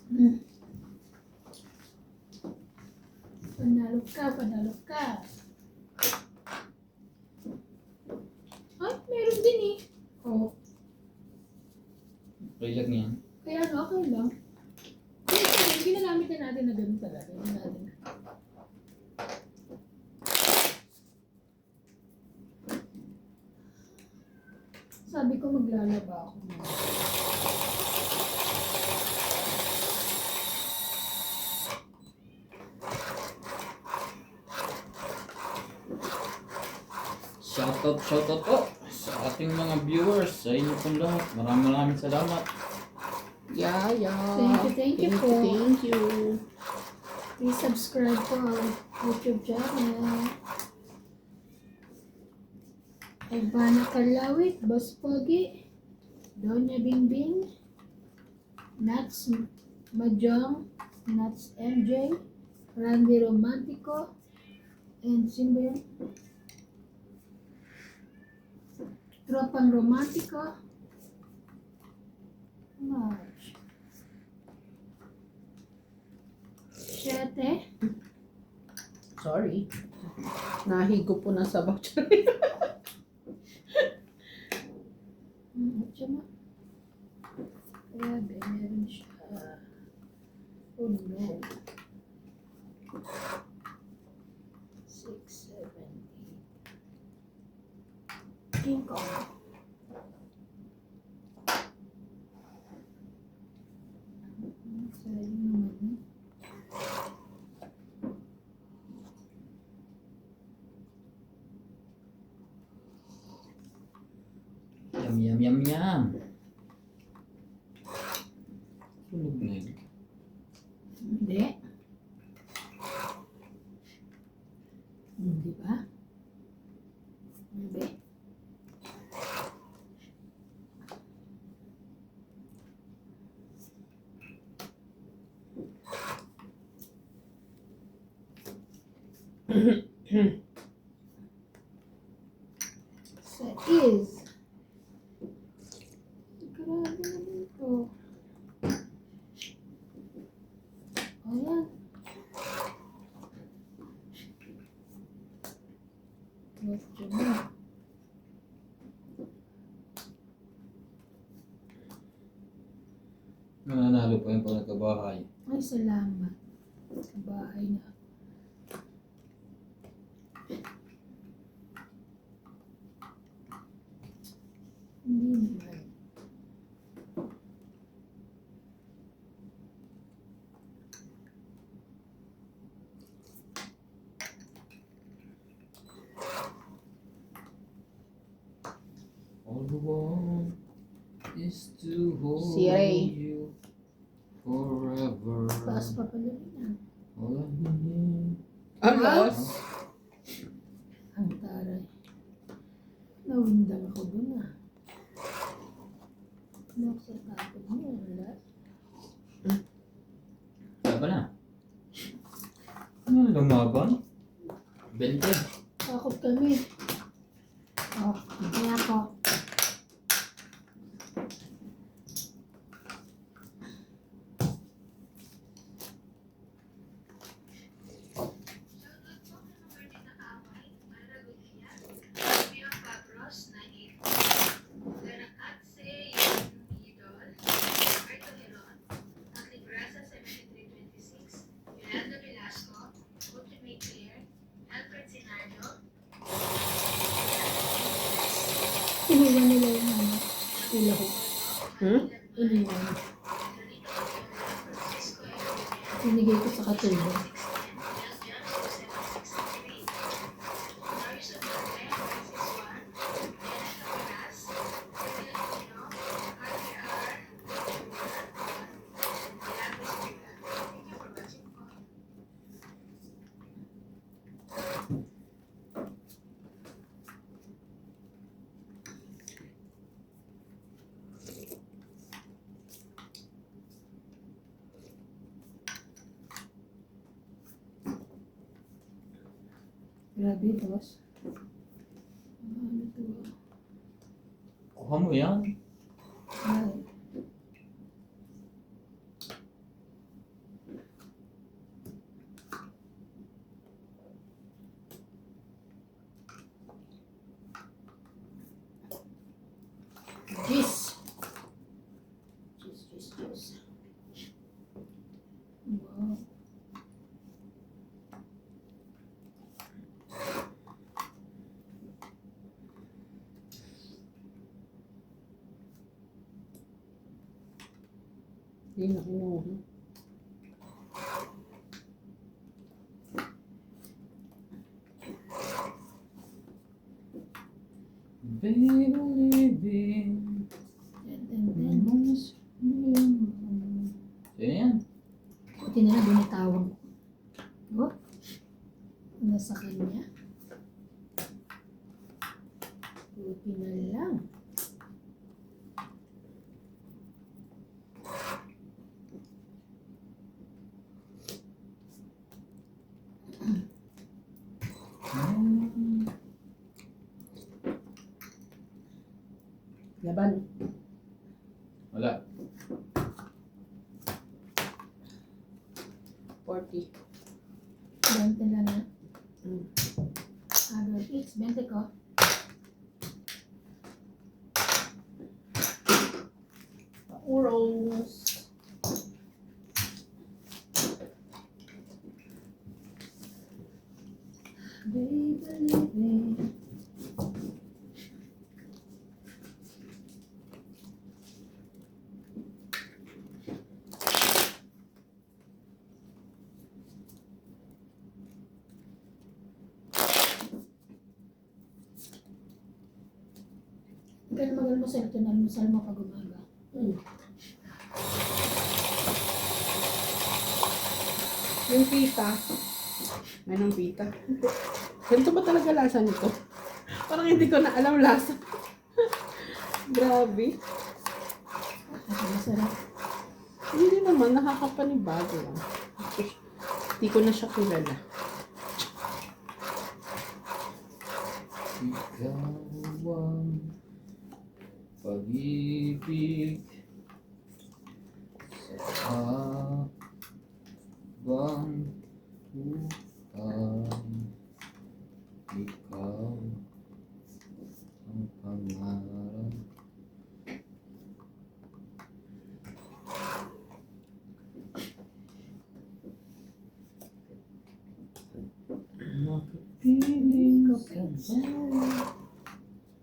Hmm. Panalo ka, panalo ka. Ay, meron din eh. Oh, Okay lang yan. kaya ano, okay lang. Hindi, ginagamit na natin na ganun talaga. Hindi natin. Sabi ko maglalaba ako. Shoutout po sa ating mga viewers, sa inyo pong lahat. Maraming salamat. Yeah. Thank you po. Thank you. Please subscribe to our YouTube channel. Ivana Karlawit, Boss Pogi, Donya Bingbing, Nats Majong, Nats MJ, Randy Romantico, and sino ba yun? Tropang Romantico, March, 7, Sorry. Nahigo po ng sabaw. Tsama. Grabe, meron siya. Oh no. 6, 7, 8. King Kong. Sayang naman. Yum. Sunog na yun. Hindi. Hindi ba? Hindi. Sa is. Grabe naman ito. Ayan. Question na. Nananalo pa yung pagkabahay. Ay, salamat. Sa bahay na. Hindi naman. All I want is to hold Si Ray. you forever. Taas pa pala rin. All I need. Ang lakas. Ang taray. Nawindang ako dun ah. Ano sa tapos mo? Wala. Kaya ba na? Ano lumaban? 20. Takot kami. Oh, kaya ako. Iniwan nila yung ano, hula hoop. Iniwan. Binigay ko sa katulong. Grabe, boss. Ano to? Kuha mo yan. Ay. Hindi na kinuha. Baby, living. Sino yan? Buti na lang binitawag ko. Oh, nasa kanya. Buti na lang. Laban. Wala. 40. 20 lang na. Mm. Agad. It's 20 ko. Uros. Baby, baby. Kaya mag-almusal ito na almusal mo pag umaga. Yung pita. May nang pita. Ganito ba talaga lasa nito? Parang hindi ko na alam lasa. Grabe. Kasi masarap. Hindi naman, nakakapanibago lang. Hindi ko na siya kilala. Ikaw ang pag-ibig sa habang buhay. Ikaw ang pangarap. Makapiling ka ba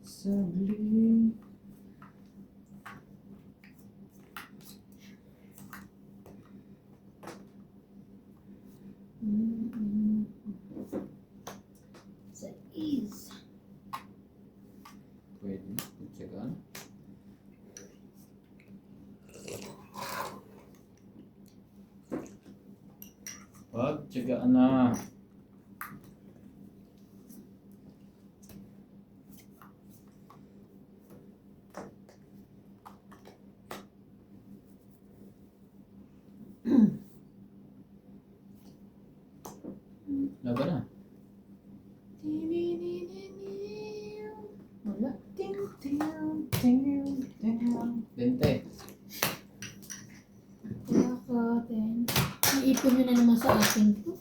saglit? Sa is. Pwede na, pagtsagaan. Pagtsagaan na. Laban na. Wala. 20. Kaya ka, ten. Iipon nyo na naman sa akin to.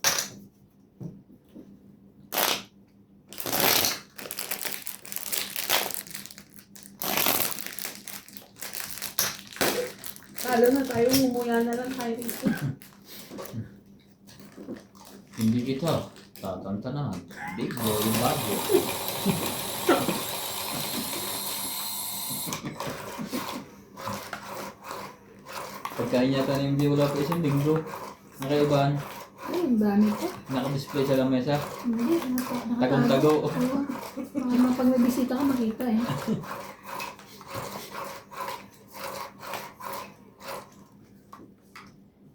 Talo na tayo, mumuya na lang tayo dito. Hindi kita tatantanahan. Big boy yung bago. Pagkain yata ng biola pa isang linggo. Nakaibahan. Ay, ang dami ko. Naka-display sa lamesa. Hindi, Tagong-tago. Pag may bisita ka, makita eh.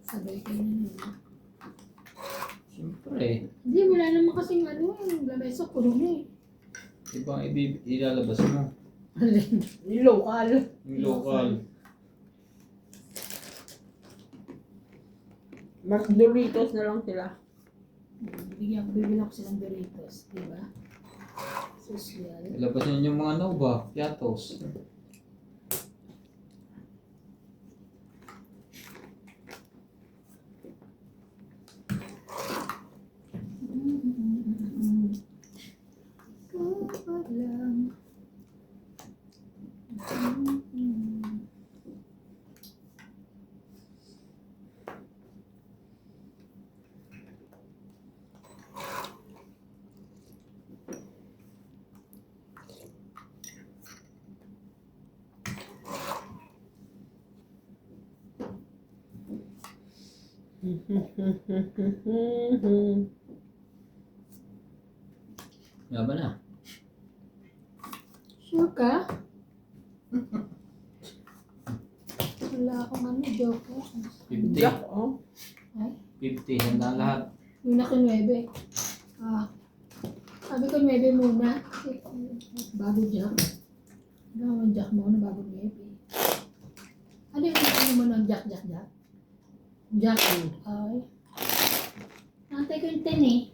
Sabay kayo na yun. Siyempre. Hindi, wala naman kasing ano, yung lamesa, puro na eh. Ibang ilalabas mo. Yung local. Yung local. Mas Doritos na lang sila. Bibili ako silang Doritos, di ba? Social. Ilabasin yung mga Nova, Piatos. Kapag lang. Laban na. Sure ka? Wala akong ano, joke. 50. Jack, oh. Ay, 50. Handa lahat. yun ako 9. Sabi ko 9 muna. Kasi bago Jack. Ano ang Jack mo na bago 9? Ano yung ano mo ng Jack? Jack. Ay. Nantay ko yung 10 eh.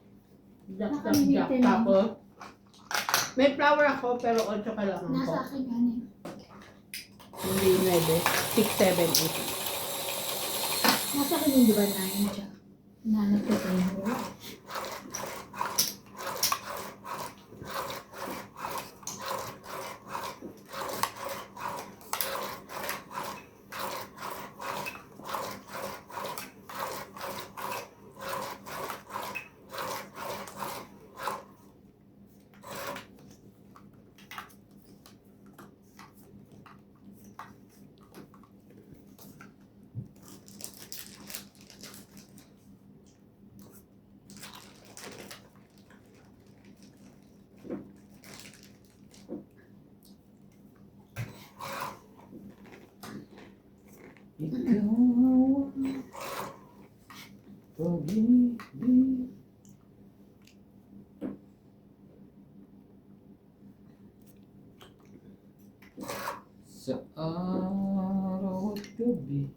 Jack. Nakalimutan na. Tapos, may flower ako, pero 8 ka lang ako. Nasa akin ganin. Hindi 9. 6, 7, 8. Nasa akin yung diba 9 Jack. Nanap ko 10 mo. Ikaw ang pag-ibig. Sa araw at gabi.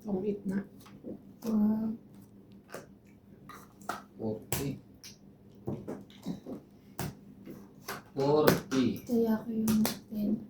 Ang 8 na. Wow. 40. 40. Kaya ko yung 10.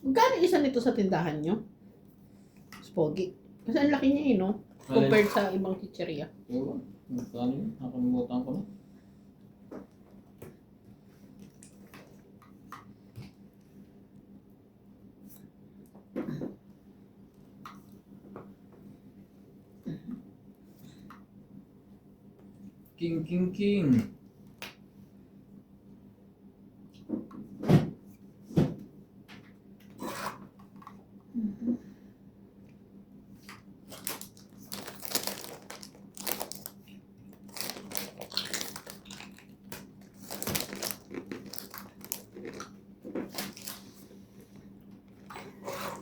Magkano isa nito sa tindahan nyo? Spogi. Kasi ang laki niya no? Compared sa ibang chicheria. Ewan. Magkano yun? Nakalimutan ko na. King.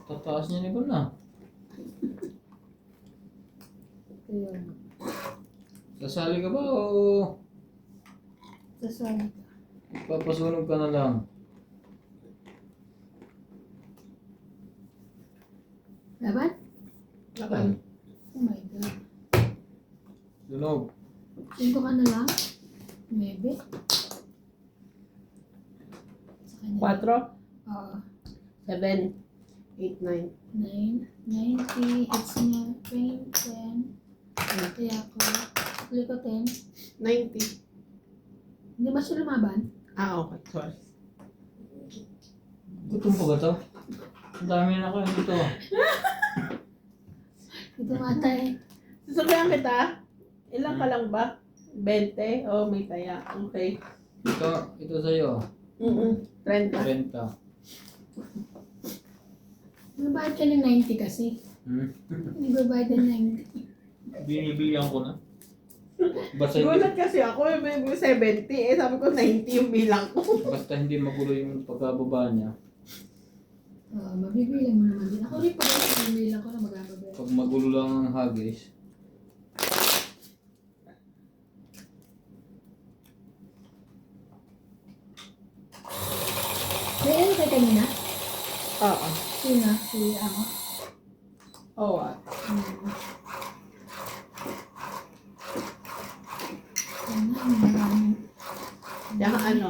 Tataas niya ni na. Ayun. Sasali ka ba o Sasali. papasunog ka na lang? Laban? Laban. Oh my God. Sunog. 5 ka na lang? 9? Sa kanya. 4, Oo. 7, 8, 9. 9, 90, hits niya, 20, 10. Kaya ako, huli ko 10. 90. Hindi ba siya lumaban? Ah, okay. Sorry. Gutom pa ba to? Ang dami na kayo dito. Ito mata eh. Sasabihan kita, ilang ka lang ba? 20? Oh, may taya. Okay. Ito sa'yo. 30. 30. Nabayad ka ng 90 kasi. Hindi babayad ng 90. Binibilang ko na. Basta hindi, Gulat kasi ako, may 70. Eh, sabi ko 90 yung bilang ko. basta hindi magulo yung pagkababa niya. Mabibilang mo naman din. Ako rin pag mabibilang ko na magkakabayan. Pag magulo lang ang hagis, May ano kayo kanina? Oo. Sino? Si ako? Oh, ah. Maraming. Yung ano?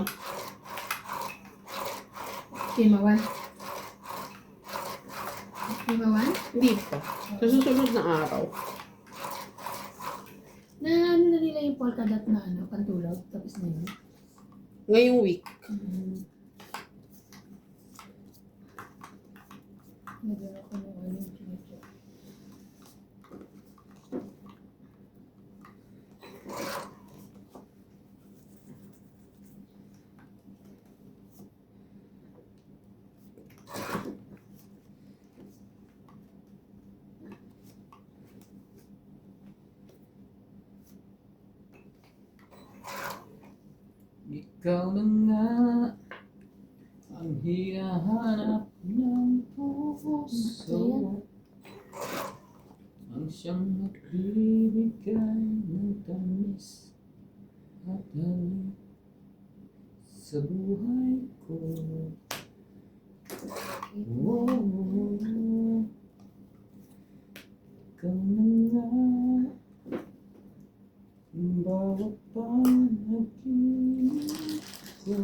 Kimawan. Kimawan? Dito. Sa susunod na araw. Na ano na nila yung polka dot na ano, pantulog. Tapos na yun. Ngayong week. Nagano ko ng ano yung chinecheck. ikaw na nga ang hinahanap ng puso. Ang siyang nagbibigay ng tamis at halik sa buhay ko. Oh, ikaw na nga ang bawat panaginip ko.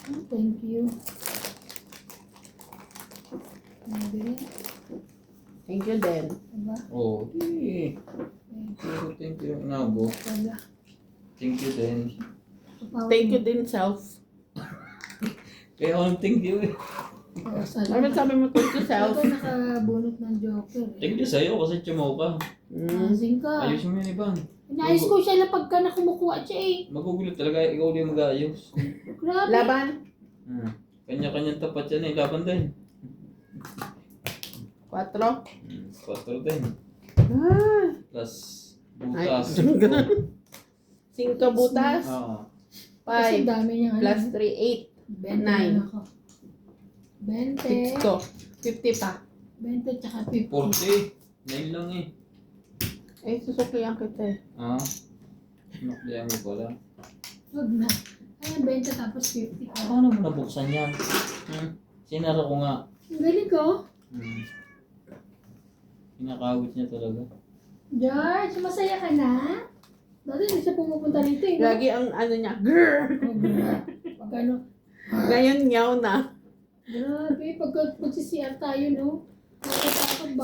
Oh, thank you. Nabili. Thank you din. Diba? Oh, okay. Thank you. Inabo. Wala. Thank you din. Thank you din, self. Kaya ako thank you eh. Oo, Ano sabi mo thank you, self? Ako nakabunot ng joker eh. Thank you sa'yo kasi tumaw ka. Amazing ka. Ayusin mo yun iba. Inayos ko siya lang pagka na kumukuha siya eh. Magugulat talaga, ikaw din mag-aayos. Grabe. Laban. Kanya-kanyang tapat yan eh, laban din. 4. 4 din. Ah. Plus Ay, butas. 5 butas. Oo. Kasi 5 dami niyang ano. plus 3, 20 nine. na ako. 8. 20. 6 ko. 50 pa. 20 tsaka 50. 40. 9 lang eh. Eh, susuklihan kita eh. Nakliyan mo pala. Huwag na. Ayan, 20 tapos 50 ka. Paano mo nabuksan yan? Sinara ko nga. Ang galing ko. Kinakawit niya talaga. George, masaya ka na? Dati hindi siya pumupunta rito eh. Lagi ang ano niya, grrr. Oh, grabe. Pag ano, Ngayon nyaw na. grabe. Pag CR tayo, no? Natatakot ba?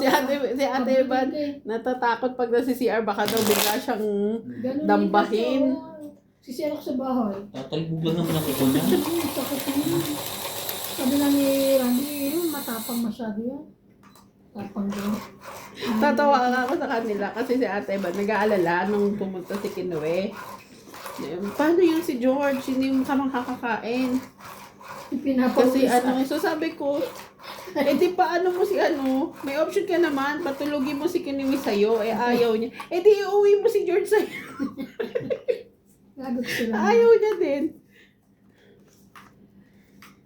Si ate Evan, natatakot pag nasa CR, baka daw bigla siyang Ganun dambahin. din kasi, CR ako sa bahay. Tatalbog lang naman ako ko niya. Sakit yun. Sabi na ni Randy, matapang masyado yan. Tapang din. Tatawa nga ako sa kanila kasi si ate Evan nag-aalala nung pumunta si Kinoe. Paano yun si George? Hindi mo ka makakakain. Kasi ano, so sabi ko, eh di paano mo si ano, may option ka naman, patulugin mo si Kinoe sa'yo, eh ayaw niya. Eh di iuwi mo si George sa'yo. Gagot sila. Ayaw niya din.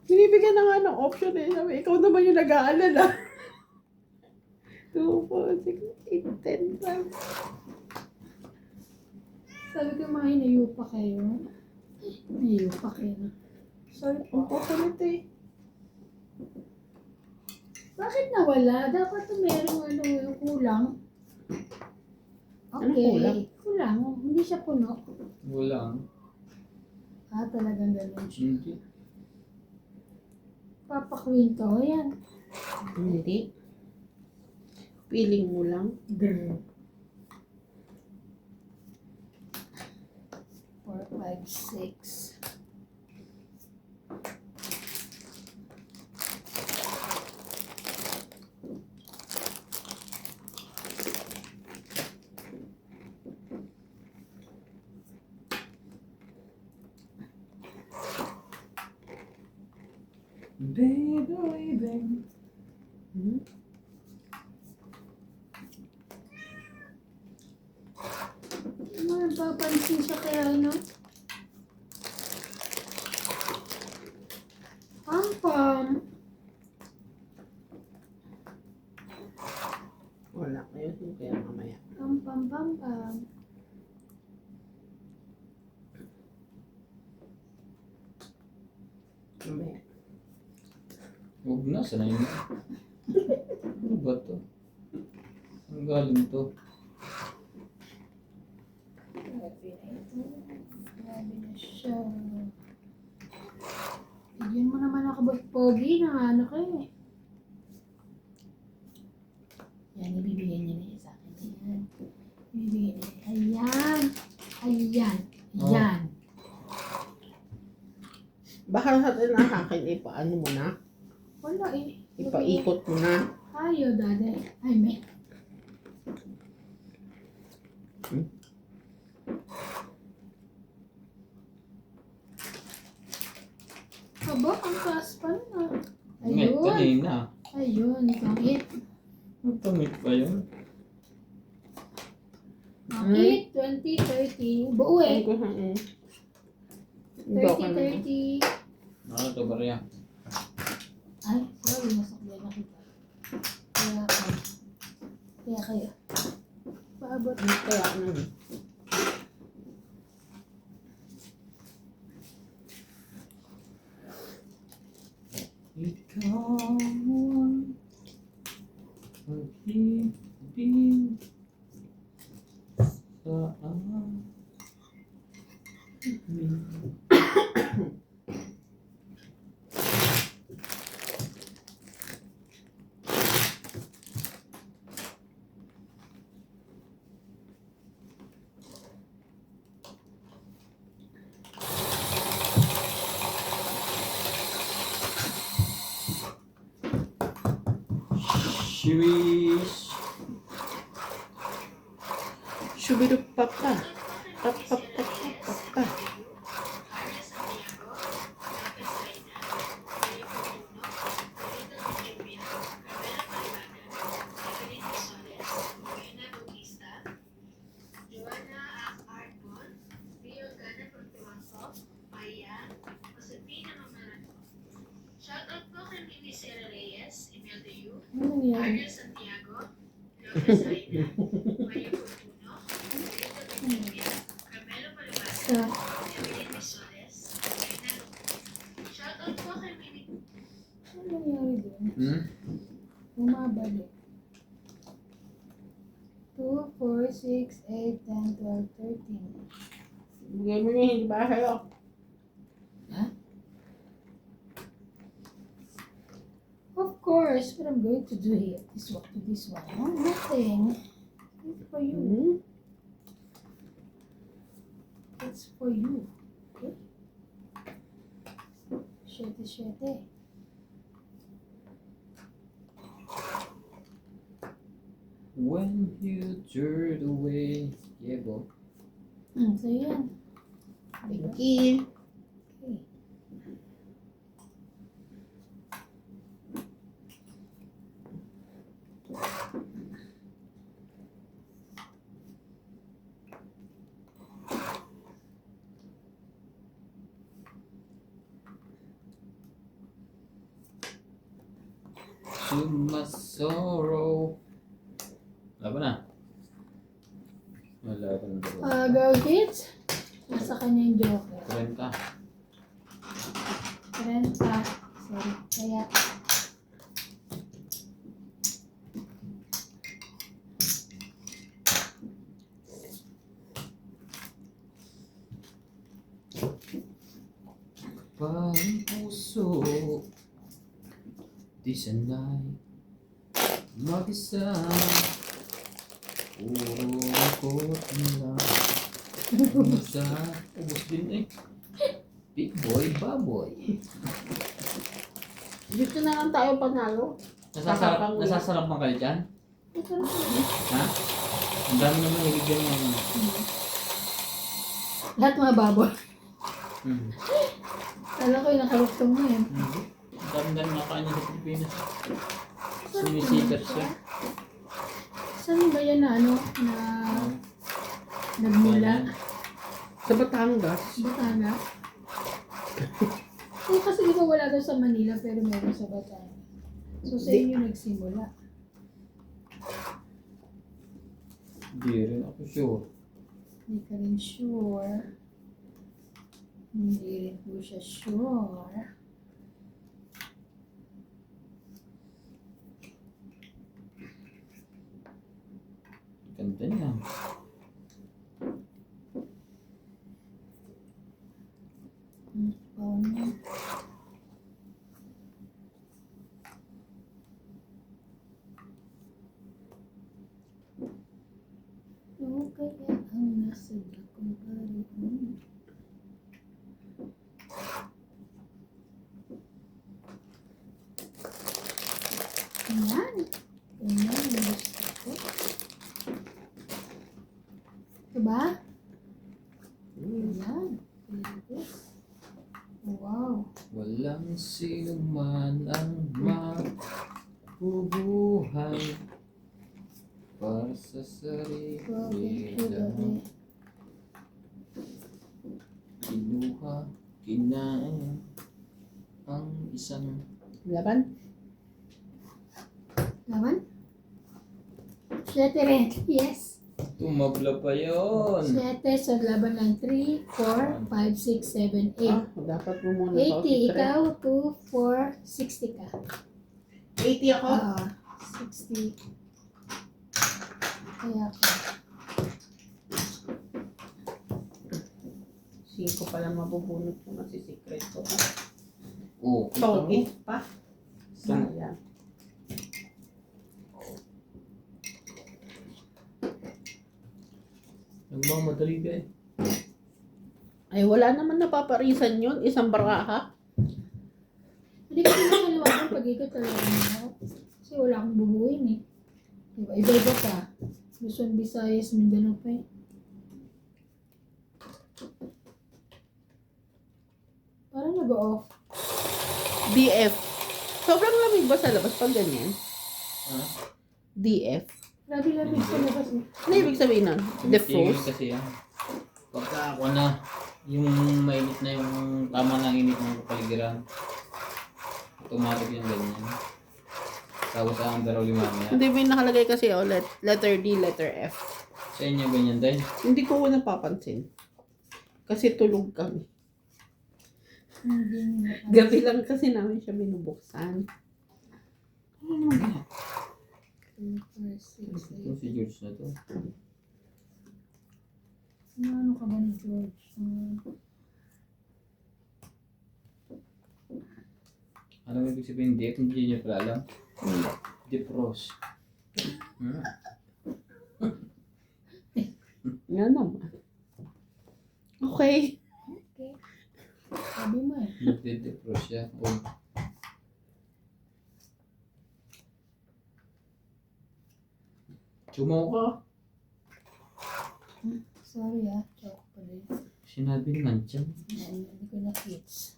Binibigyan na nga ng option eh. Sabi, ikaw naman yung nag-aalala. 2, 4, 6, 8, 10, 12. Sabi ko mga hinayupa kayo. Hinayupa kayo. Sorry Ang po. kukulit eh. Bakit nawala? Dapat merong ano yung kulang. Anong Okay. kulang? Kulang. Hindi siya puno. Walang. Ah, talagang ganun siya. Hindi. Papakwinto. Ayan. Hindi. Feeling mo lang. Grr. 4, 5, 6. Baby, baby. Hmm? Papansin siya kaya ano? Pam-pam. Wala. Ayun, kaya mamaya. Pam-pam-pam-pam. Mamaya. Huwag na, sanay na. Ano ba to? Ang galing to? Grabe na ito. Grabe na siya. Bigyan mo naman ako pogi na ano ka eh. Yan, ibibigay niya na sa akin. Ayan. Ibibigay niya. Ayan. Ayan. Oh. Ayan. Baka sa atin ang akin, ipaano mo na? Wala eh. Ipaikot mo na. Ayaw, dada. Ay, may. Aba, ang taas pa na. Ngayon, Ayun. kanina. Ayun, pangit. Ang pangit pa yun. Pangit, 20, 30. Buo eh. Ay, ko sa 30, 30. Ano to, Maria? Ay, sorry, masakyan na kita. Kaya. Paabot. Kaya ano. Ikaw ang pag-ibig sa amin. Swish. Shubirup papa. Pap pap pap pap pap. Shoutout po kay Mimi Sierra Reyes, Imelda Yu, Ano nangyari? Ariel Santiago, Lopez Aina, Mario Fortuno, Rita Benjamin, Carmelo Palumasa, Sa, Evelyn Misoles, Rina Luco. Shoutout po kay Mimi. ano nangyari doon? Bumabalik. 2, 4, 6, 8, 10, 12, 13. Bigay mo niya, hindi ba sa'yo? Of course, what I'm going to do here is walk to this one. Oh, nothing. It's for you. Hmm? It's for you. Okay? Shete. When you turn away. Yebo. So yan. Thank you. Okay. to my sorrow. Wala pa na. Wala pa na dalawa. Girl kids. Nasa kanya yung joker. 30. 30. Sorry. Kaya, Parang puso di sanay mag-isa. Puro ikot lang. Sa ubos din eh. Big boy, baboy. Dito na lang tayo panalo. Nasasarap man kayo dyan? ito na. Ha? Ang dami naman nagigyan ng Lahat mga baboy. Hmm. Alam ko yung nakarugtong mo yun. Hindi. Ang dami nakain niya sa Pilipinas. Sumisikat siya. Saan ba yan na ano? Na nagmula? Sa Batangas. Batangas? So, kasi di ba wala daw sa Manila pero meron sa Batangas. So sa inyo nagsimula. Hindi rin ako sure. Hindi ka rin sure. Hindi rin po siya sure. Ganda niya. Paano? Ano kaya ang nasa dakong karoon? Ayan. Ayan ang gusto ko. Diba? Ayan. Pwede. Wow. Walang sino man ang mabubuhay para sa sarili lang. Kinuha, kinain ang isang Laban? Laban? Siyete rin. Yes. tumabla pa yun. Siyete. So, laban lang 3, 4, 5, 6, 7, 8. Ah, dapat mo muna 80. Ikaw, 2, 4, 60 ka. 80 ako? Oo. 60. Kaya ako. 5 pala mabubunot ko na si Secret ko. Oh, So, ito. 8 pa. Sayang. Nagmamadali ka eh. Ay, wala naman napaparisan yun. Isang baraha. Hindi ko naman nalawakan pag-ikot talaga nila. Kasi wala akong bubuin eh. Diba? Iba-iba ka. Luzon, Visayas, Mindanao pa eh. Parang nag-off. DF. Sobrang lamig ba sa labas pag ganyan? Ha? DF. Grabe-lamig sa labas eh. Ano ibig sabihin nun? Tingin Defrost? kasi yan. Pagka ako na, yung mainit na yung tama ng init ng kapaligiran. Automatic yung ganyan. Tapos ang daraw limamaya. Hindi may nakalagay kasi letter D, letter F. Sa inyo ganyan din. Hindi ko napapansin. Kasi tulog kami. Hindi nila. Gabi lang kasi namin siya binubuksan. Ano naman ganyan? 2, 4, 6, Ito si George na to. Ano ka ba ni George? Ano ibig sabihin dip? Hindi niyo pala alam. Defrost. Hmm. Yan naman. Okay. Okay. Sabi mo eh. Nagde-defrost siya. Oh. Sumaw ka. Sorry ah. Joke pa rin. Sinabi naman siya. Hindi ko na hits.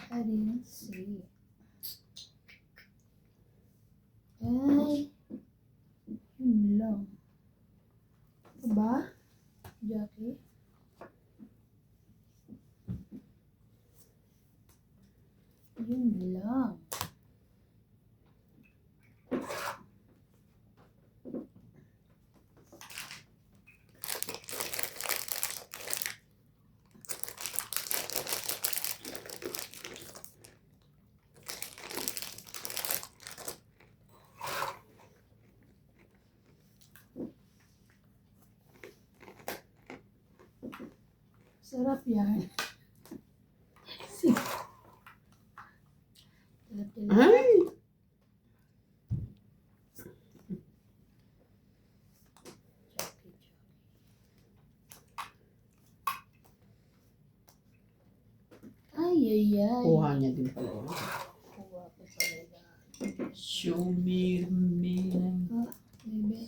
I didn't see. Ay. Yun lang. Diba? Jackie? Yun lang. Sarap yan. Sarap yan. Ay! Ay, ay, ay. Kuha niya din pala yun. Kuha ko talaga. Show me the meaning. Ah, bebe.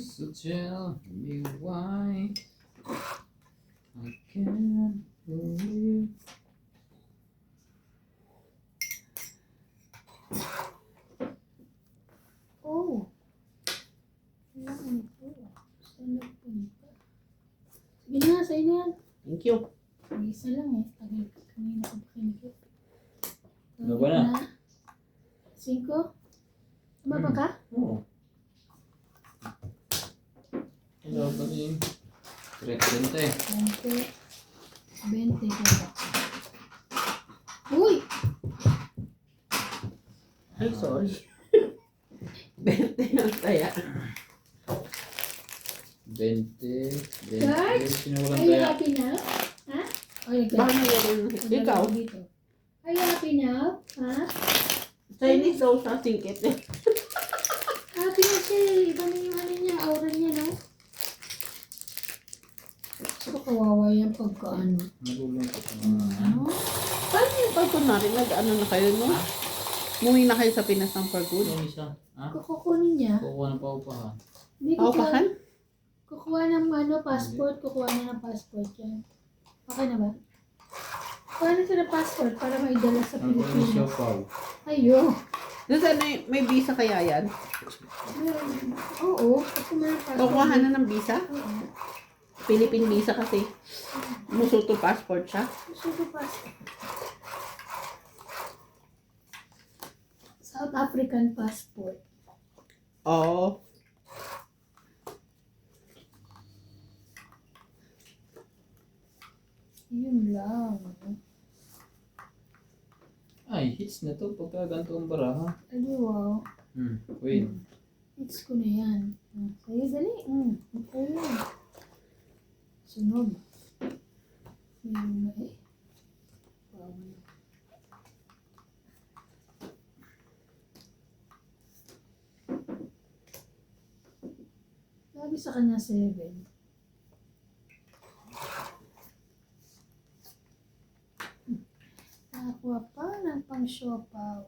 So tell me why I can't believe. Oh. Kailangan ito. Saan nagpunta? Sige na, sa'yo na yan. Thank you. Isa lang eh. Tagal kanina ko pa kinikip. Ano ba na? 5? Tama ba ka? Oo. Ano ba yun? 30 eh. 20 ka ba? Uy! Ay, sorry. 20 ang taya. 20. Guys, Sino walang Are you kaya? happy now? Ha? Ay, Baka mayroon. Ikaw, dito. Are you happy now? Ha? Chinese daw sa singkit eh. Happy na siya eh. Iba na yung ano niya, aura niya, no? So, kawawa yan pagka ano. Nalulungkot ang mga Ano? Paano yung pag kunwari, nag-ano na kayo, no? Muwi na kayo sa Pinas ng for good. Yung isa. Ha? Kukunin niya. Kukuha ng paupahan. Hindi ko Paupahan? kukuha ng ano, passport. Kukuha na ng passport yan. Okay na ba? Kuha na siya ng passport para maidala sa Ang kuha siya Pilipinas. pau. Ayo. Doon sana may visa kaya yan? Oo. Kasi may passport. Kukuha na ng visa? Oo. Philippine visa kasi. Musuto passport siya. Gusto ko passport. South African passport. Oo. Yun lang. Ay, hits na to pagka ganito ang baraha. Adi, wow. Wait. Hits ko na yan. Sa'yo, dali. Okay yan. Sunod. Meron na eh. Wow. Sabi sa kanya 7. Nakakuha pa ng pang-siopaw.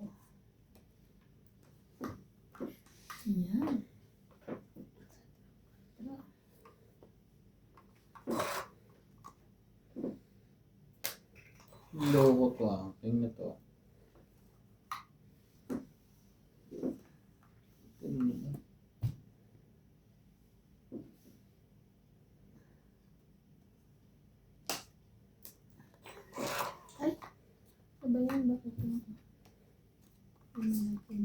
Yan. Loko to ah. Tingnan to. Tingnan. Ay, ano ba yan? Bakit yun? Tingnan natin.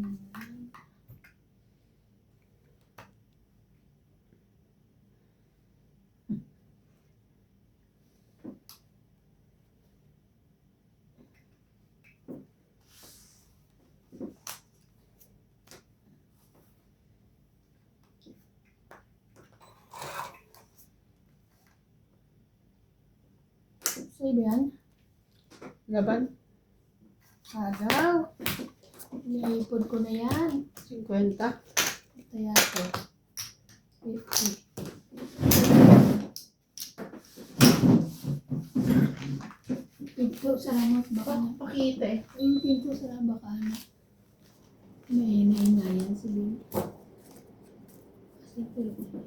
Sa'yo ba yan? Laban? Agaw. Naipod ko na yan. 50. Kaya ko. 50. Pinto, salamat baka na. Pakita eh. Yung pinto, salamat baka na. May naingayan si Lynn. Kasi tulog na.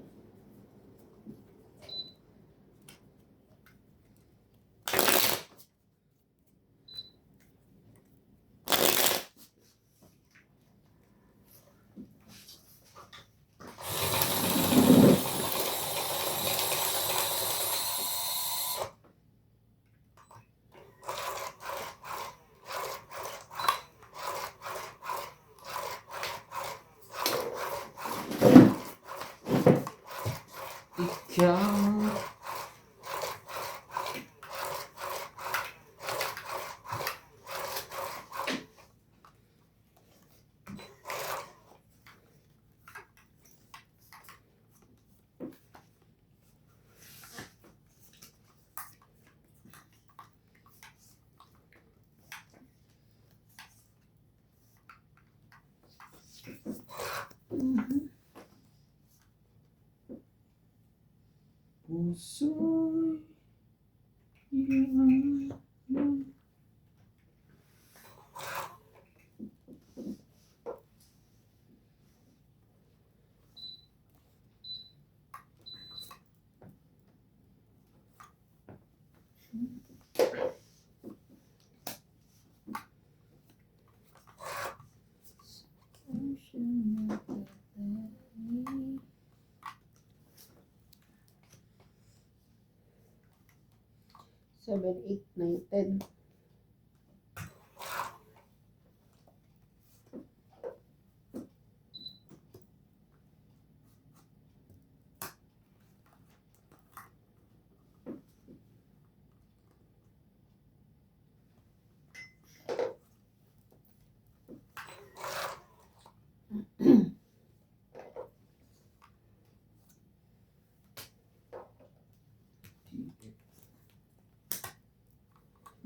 Seven, 8, 9, 10.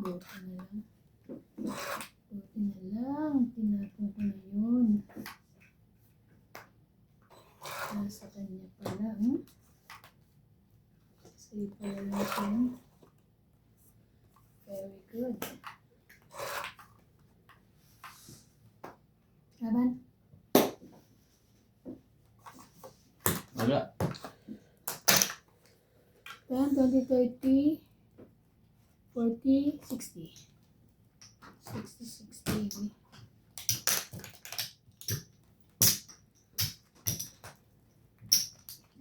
Buti na lang. Buti na lang. Tinapon ko na yun. Nasa kanya pala. Sa'yo pala lang siya. Very good. Laban? Wala. 10, 20, 30, 40, 60. 60, 60.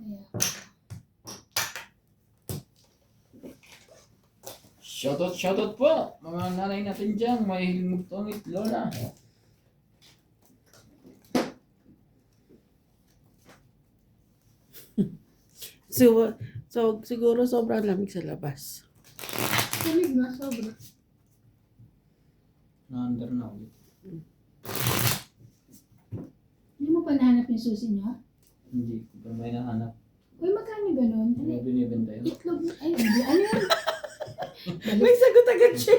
Ayan. Shoutout po! Mga nanay natin dyan, mahilig magtungit, Lola. So, siguro sobrang lamig sa labas. Lamig na, sobra. Na-under na ulit. Hindi mo pa nahanap yung susi niya? Hindi ko pa may nahanap. Uy, magkano ganun? May binibenta yun. Itlog. Ay, hindi. Ano yun? May sagot agad siya.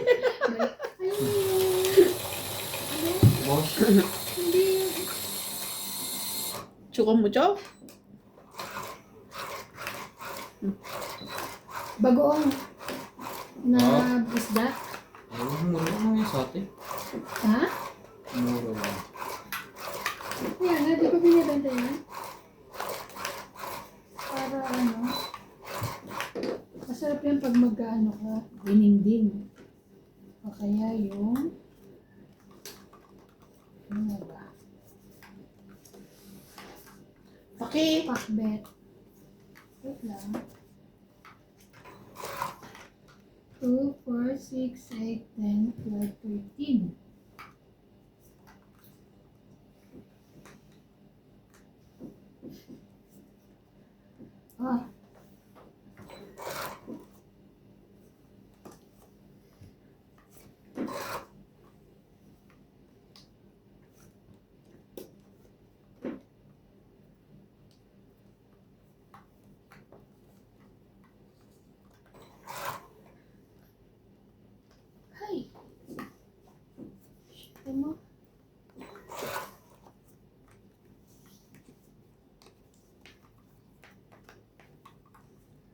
Ayun yun. Boss, Hindi. Chuko mo, Chow? Bagoong na isda. mura lang yung sa atin. Ha? Mura lang. Kaya nga, di ba binibenta yan? Para ano? Masarap yan pag mag-ano ka, dininding. O kaya yung ano ba? Okay. Pakbet. Wait lang. 2, 4, 6, 8, 10, 12, 13. Ah. Hay. Shit mo.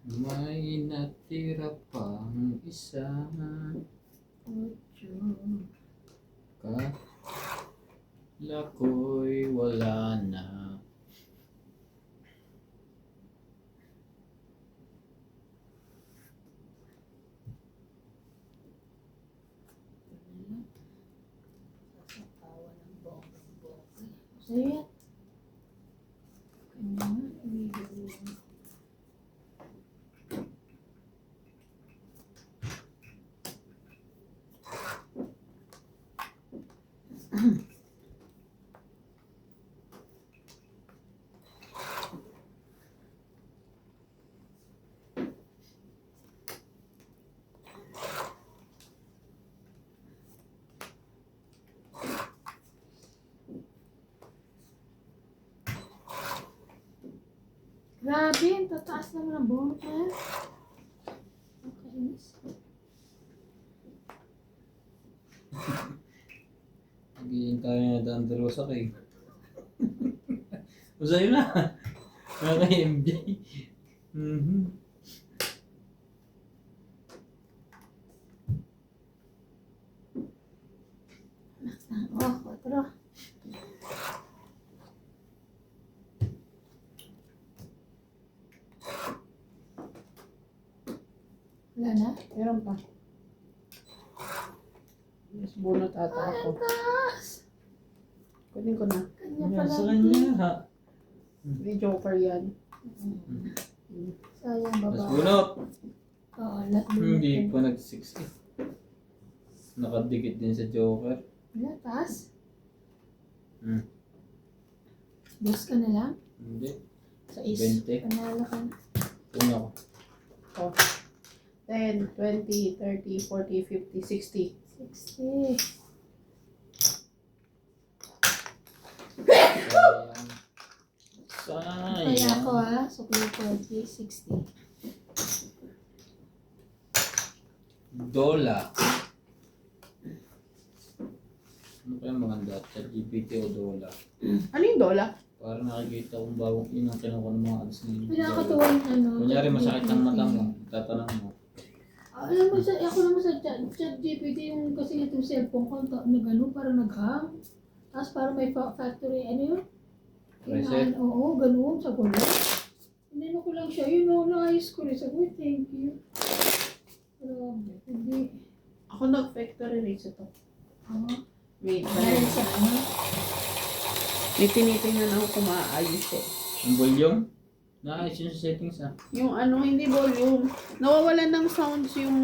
May natira pang isa. 8. Kala ko'y wala na. Sasapawan ng bonggang-bongga. Sa'yo yan. Kanya nga, ibigay mo. Grabe, ang tataas naman ang bonus na yan. Nakainis. Nagiyin tayo na dandarosa kay. Masaya na. Mga kay MJ. Wala na? Meron pa. Mas bunot ata ako. Taas! Kunin ko na. Kanya Yan, pala. sa kanya ha. May joker yan. Sayang Mas baba. bunot. Oo, lahat Hindi pa nag-60. Nakadikit din sa Joker. Wala, taas. Hmm. Dos ka na lang. Hindi. Sa is. 20. Panalo ka na. Puno ko. Oh. 10, 20, 30, 40, 50, 60. 60. Sayang. Kaya ako ha. Sukli 40, 60. Dola. Ano kaya maganda? ChatGPT o Dola? Ano yung dola? Para nakikita kong bawang inang kinuha ng mga ads ni Pinakatuwa yung ano. Kunyari masakit ang mata mo, tatanong mo. Alam mo, ako naman sa chat GPT, yung kasi itong cellphone ko, nag-ano, parang nag-hang. Tapos parang may factory, ano yun? Reset? Oo, ganun, sa gulo. Inano ko lang siya, yun o, naayos ko rin. Sabi, thank you. Grabe, hindi. Ako nag-factory reset ako. Wait, Dahil sa ano, may tinitingnan ako kung maayos eh. Yung volume? Naayos yun sa settings ah. Yung ano, hindi volume. Nawawalan ng sounds yung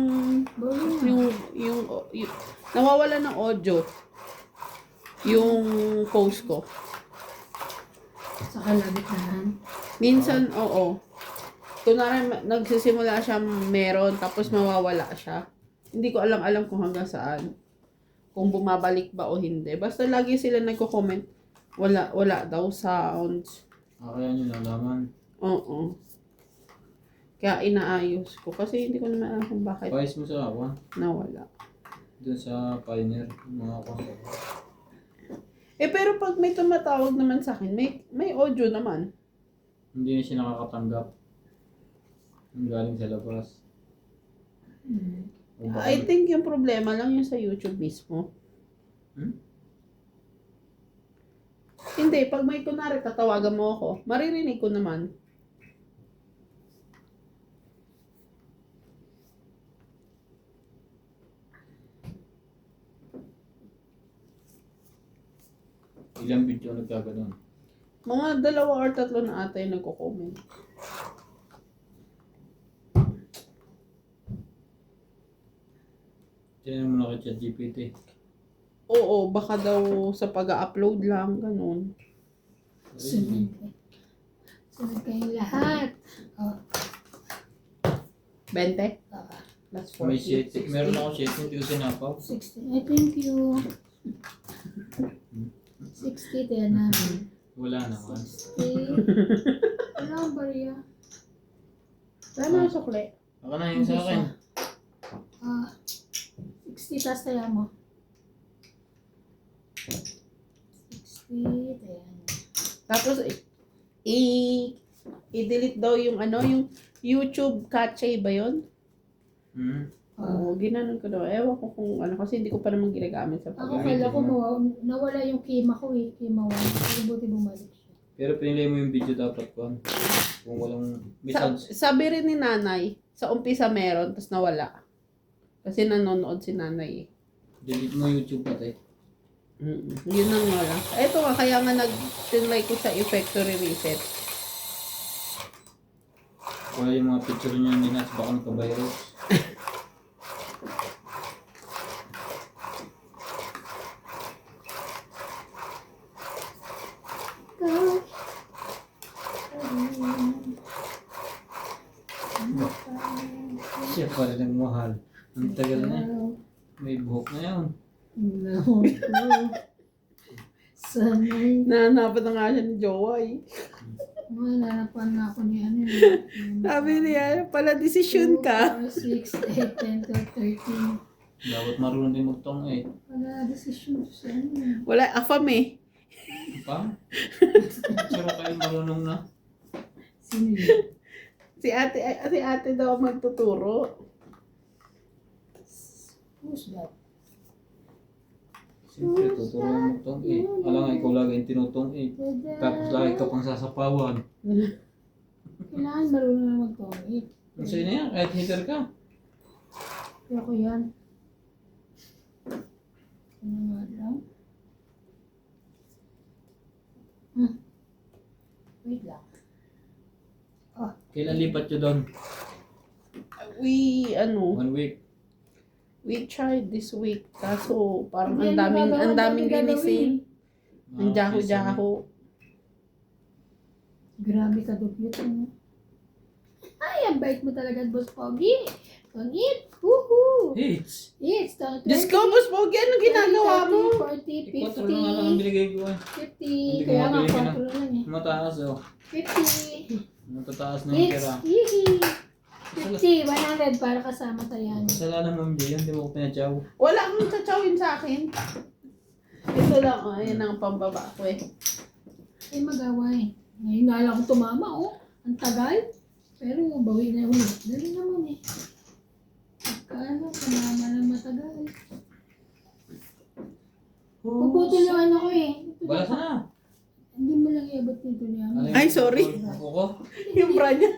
nawawalan ng audio. Yung post ko. sa kalagitnaan. Minsan, oo. Kunwari, nagsisimula siya meron, tapos mawawala siya. Hindi ko alam kung hanggang saan. Kung bumabalik ba o hindi. Basta lagi sila nagko-comment, wala daw sounds. Kaya nyo nalaman. Oo. Kaya inaayos ko. Kasi hindi ko naman alam kung bakit Pais mo sa ako. nawala. Doon sa Pioneer. Mga kontak. Eh, pero pag may tumatawag naman sa akin, may audio naman. Hindi na siya nakakatanggap. Ang galing sa labas. O baka- I think yung problema lang yung sa YouTube mismo. Hmm? Hindi, pag may kunwari tatawagan mo ako, maririnig ko naman. Ilang video nagkaganon. Mga 2 or 3 na ata yung nagko-comment. Tinan mo na kay ChatGPT. Oo, baka daw sa pag-upload lang, ganun. Really? Sunod kayong lahat. Oh, 20? baka. Plus May 40. shit. Meron ako shit. Hindi ko sinapaw. 60. Ay, thank you. 60, tayo namin. Wala naman. 60. Ano ang bariya? Sana sukli. Ako na yung sa akin. 60, tas tayo mo. 60, tayo. Tapos, i-delete daw yung yung YouTube cache ba yun? Hmm. Oo, ginanon ko daw. Ewan ko kung kasi hindi ko pa naman ginagamit sa Ako pag kala ko nawala yung kima ko eh. Kima 1. Pero buti bumalik siya. Pero pinili mo yung video dapat ko. Kung walang message. Sabi rin ni nanay, sa umpisa meron, tapos nawala. Kasi nanonood si nanay eh. Delete mo YouTube pati. Yun ang wala. Ito nga, kaya nga nag-tinry ko sa factory reset. Wala yung mga picture niya ni Nats. Baka nagka-virus. Siya pa rin ang mahal. Ang tagal na. May buhok na yun. No. Sanay. Nahanapan na nga siya ni Jowa eh. Nanapan na ako ni ano. Sabi niya, pala desisyon ka. 6, 8, 10, 12, 13. Dapat marunong din magtong eh. Wala decision to sa ano. Wala, afam eh. Pa? Pero kayo marunong na. Sino yun? Si ate daw magtuturo. Who's that? Siyempre, tuturuan mo tong eh. Alam nga, ikaw lagi yung tinutong eh. Tapos lagi ka pang sasapawan. Kailangan marunong na mag-comment. Ang sa'yo na yan, kahit hitter ka. Kaya ko yan. Ano nga lang? Wait lang. Kailan lipat nyo doon? We, 1 week. we tried this week. Kaso, parang Hindi, ang daming gagawin. linisin. Ang Ah, okay, jaho-jaho. Grabe ka, dugyot. Ano? Ay, ang bait mo talaga, Boss Pogi. Pangit. Woohoo! Hits! Yes, Diyos ko, Boss Pogi, ano ginagawa mo? 40, 4 na nga lang ang 50, binigay ko eh. 50. Kaya nga, Hindi ko mabili 4 lang eh. Mataas oh. 50. Matataas na yung Yes, tira. hihi. 50, 100 para kasama tayo. Kasalanan mo hindi yan, di mo ko pinatsaw. Wala kang tsatsyawin sa akin. Ito lang, ayan ang pambaba ko eh. Ay, magawa eh. Ngayon nga lang ako tumama, oh. Ang tagal. Pero bawi na ulit. Dali naman eh. Pagkaano, tumama na matagal. Puputol yung ano ko eh. Ito Balas na. na. Hindi mo lang iabot nito niya. Ano yun? Ay, sorry. Ako ko? Yung bra niya.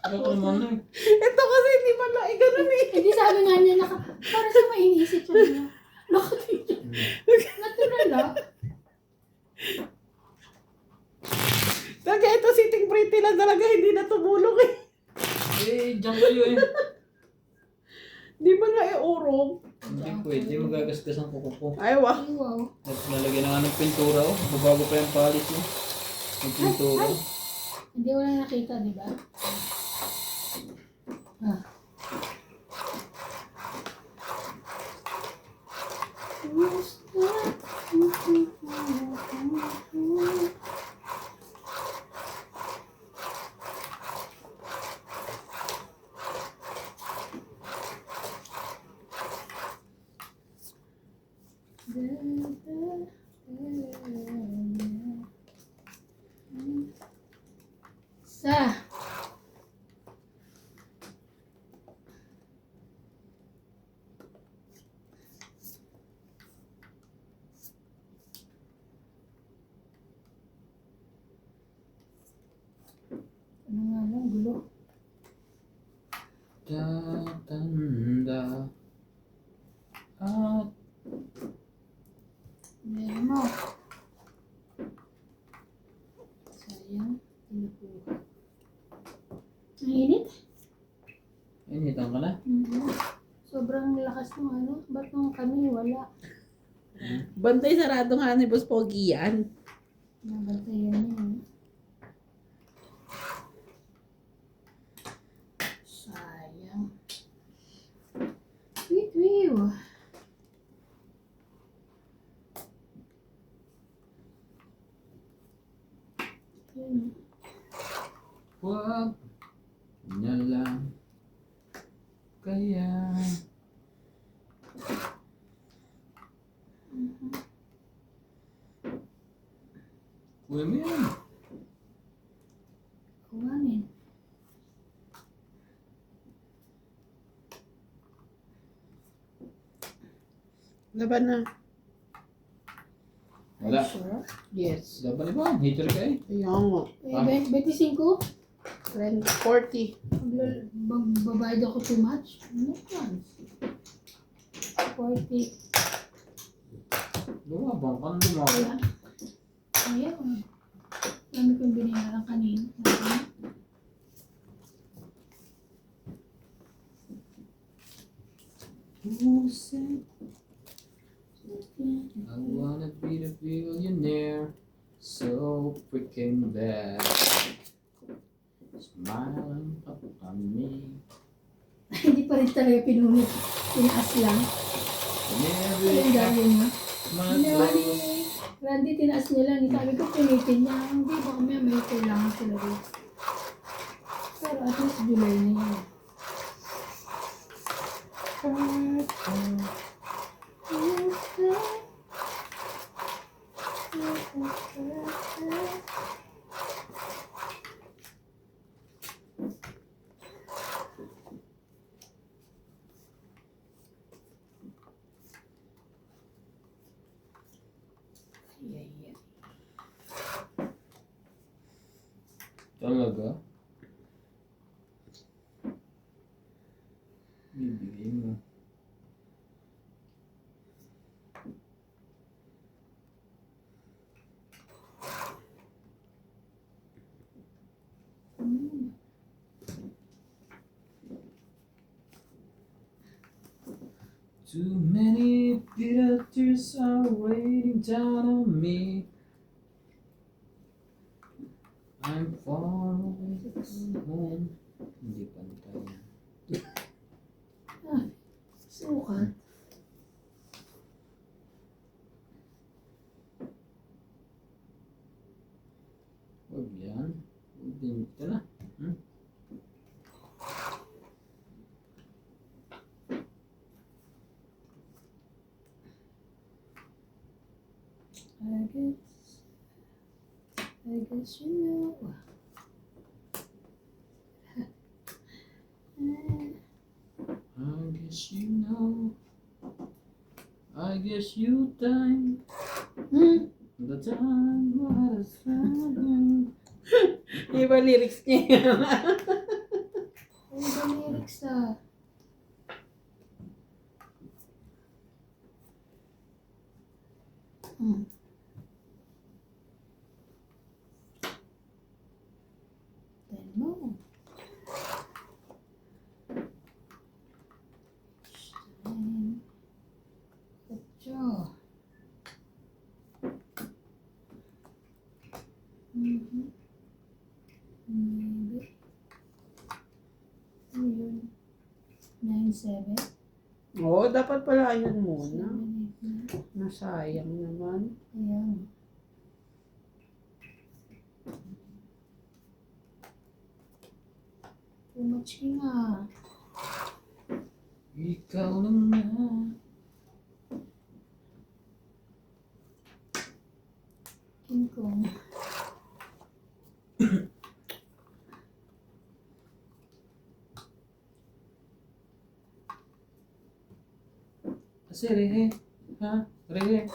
Ano ko naman eh. Ito kasi hindi man lang ganun eh. Hindi sabi nga niya, para sa mainisip siya niya. Nakatito. Natural ah. Kaya ito sitting pretty lang talaga, hindi na tumulong eh. Eh, dyan kayo eh. Di man lang iurong. Hindi pwede, magagasgas ang kuko ko. Ay, wow. Ay, wow. At nalagyan na nga ng pintura oh. Babago pa yung polish eh. Yung pintura. Hindi wala nakita, di ba? Ah. Sa ano nga lang, gulo. Tatanda at Meron mo. Sayang, tinukuha. Ang init? initan ka na. Sobrang lakas ng ano. Ba't nung kami wala? Bantay sarado nga ni Boss Pogi yan. Nabantayan niya. Sayang. Sweet wheel. Yun. Huwag niya lang kaya kuya mo yan. Kuhanin. Laban na. Wala. Sure. Yes. Dapat ba? Hater ka eh. Ayan nga. Eh, 25? 40. Magbabayad ako too much? No chance. 40. Lumabang ka na lumabang. Wala. Ayaw. Dami kong binayaran kanina. Who said I wanna be the billionaire so freaking bad. Smiling up on me. Hindi pa rin talaga pinunit. Tinaas lang. Never Yung gawin niya. my Ginawa ni love. Randy, tinaas niya lang. Sabi ko, pinitin niya. Hindi, baka may kailangan sila rin. Pero at least July na yan. Talaga? Bibigay mo. Too many bitter tears are raining down on me. I'm far away from home. Hindi pantay yan. Sukat. Huwag yan. Huwag din. Ito na. I guess you know. I guess you know. I guess you time. The time what is happening. Iba lyrics niya. Ano ba lyrics na? Then mo. Ito. Maybe. Ayun. 9-7. Oo, dapat pala yun muna. 7-8 na. Nasayang naman. Ayan. Too much nga. Ikaw na nga. King Kong. Kasi rehe. Ha? Rehe.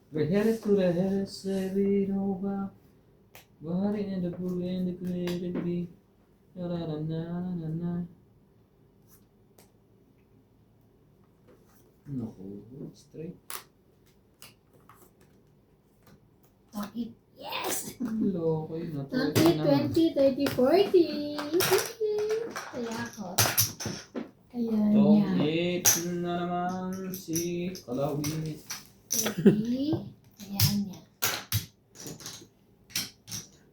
Rehe to rehe. Sabi no ba? Bahari and the blue and the created be. Na na na na na na. Naku, straight. Takit. Yes! Loko yun. Takit 20, 30, 40. Kaya ako. Ayan niya. Tokit na naman si Kalawit. 30. Ayan niya.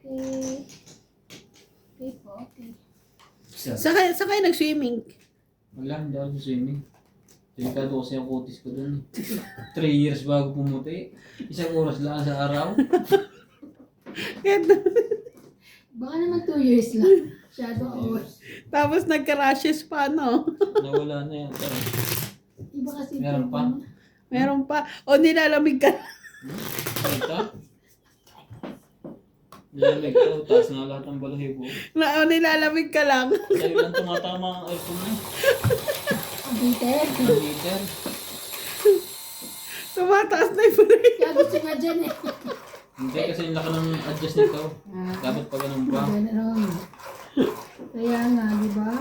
Okay. Okay po, okay. Saka kayo nag-swimming. Wala, hindi ako sa swimming. Delikado kasi ang kutis ko dun. 3 years bago pumuti. 1 oras lang sa araw. Baka naman 2 years lang. Shadow hours. Tapos nagka-rashes pa, no? Nawala na yan. Iba kasi Meron pa? Meron pa. O, nilalamig ka. Ito? Nilamig to. Taas na lahat ng balahibo. O, nilalamig ka lang. Sa'yo lang tumatama ang aircon mo. Bitter. Ang heater. Tumataas na yung break. Kaya gusto nga dyan eh. Hindi kasi yung laki ng adjust nito. Dapat pa ganun pa. Ganun. Kaya nga, di ba?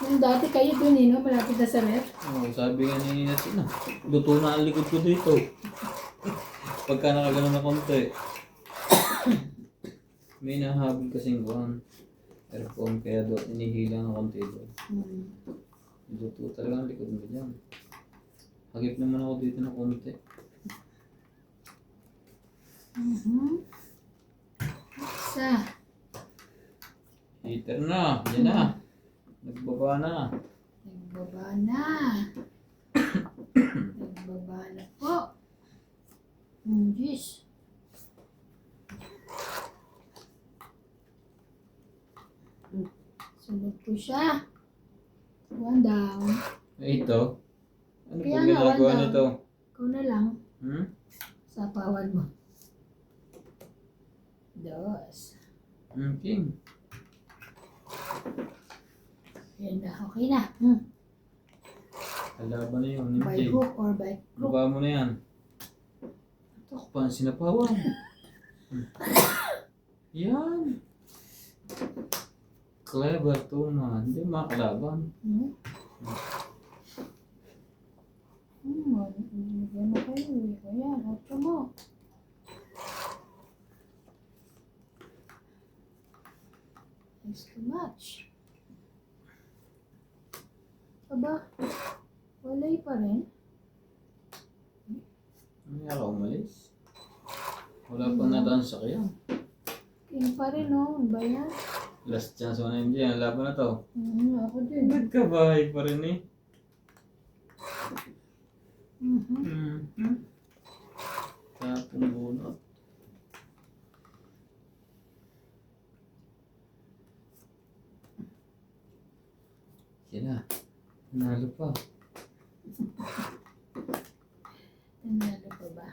Nung dati kayo dun eh, no? Malapit na sa ref. Oh, sabi nga ni Natin, luto na ang likod ko dito. Pagka nakaganon na konti. May nahabol kasing buwan. Aircon, kaya doon inihila ng konti doon. Luto talaga ang likod mo dyan. Hagip naman ako dito ng konti. Isa. Heater na, yan na. Nagbaba na. Nagbaba na. Nagbaba na po. Jeez. Sunod po siya. One down. Eh ito. Ano po Kaya nga, ginagawa wala. nito? Ikaw na lang. Hmm? Sapawan mo. Dos. King. Yan na. Okay na. Kalaban na yun. By King. hook or by crook. Baba mo na yan. Ito ko pa ang sinapawan. Yan. Clever to man. Hindi makalaban. Bigyan mo kayo eh. Ayan, otro mo. It's too much. Aba, walay pa rin. Kaya ka umalis. Wala pang nadaan sa kaya. Yun pa rin, no? Ano ba yan? Last chance mo na hindi. Ang laban na to. Ako din. Ba't ka bahay pa rin eh? Mhm. Tapong bunot. Sila. Nalo pa. Nanalo pa ba?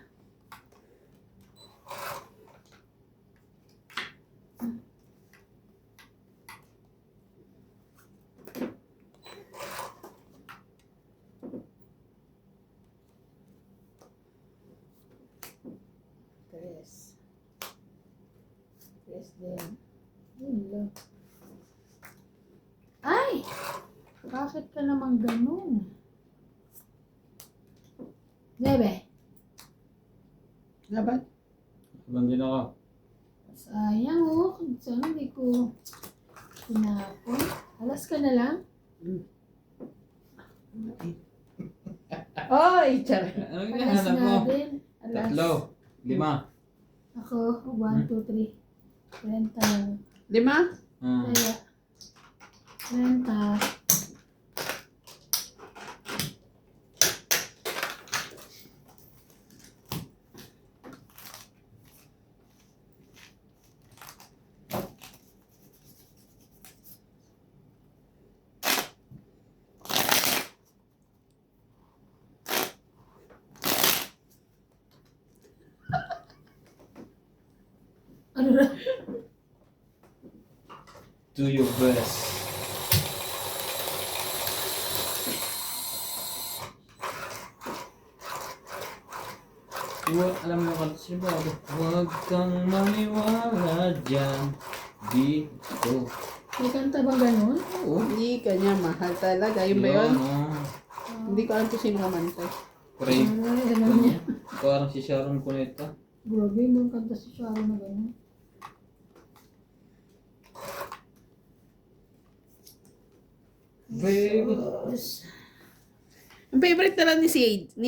Tres. Tres din. Yun lang. Ay! Bakit ka naman ganun? Nebe, Laban? Habang din ako. sayang oh. Sana hindi ko tinapon. Alas ka na lang. Oy, charay. Ano yung Alas hinahanap mo? na din. Alas. 3. 5. Ako, 1, 2, 3. 30 lang. 5? Kaya, 30. Ano na? Do your best. Alam mo kung sino ba? Huwag kang maniwala dyan. Dito. May kanta ba ganun? Oo. Hindi kanya mahal talaga. Yun ba yun? Hindi ko alam kung sino kumanta. Pray. Ay, alam niya. Parang si Sharon Cuneta. Grabe, may kanta si Sharon na ganun. Baby. Yes. Ang favorite na lang ni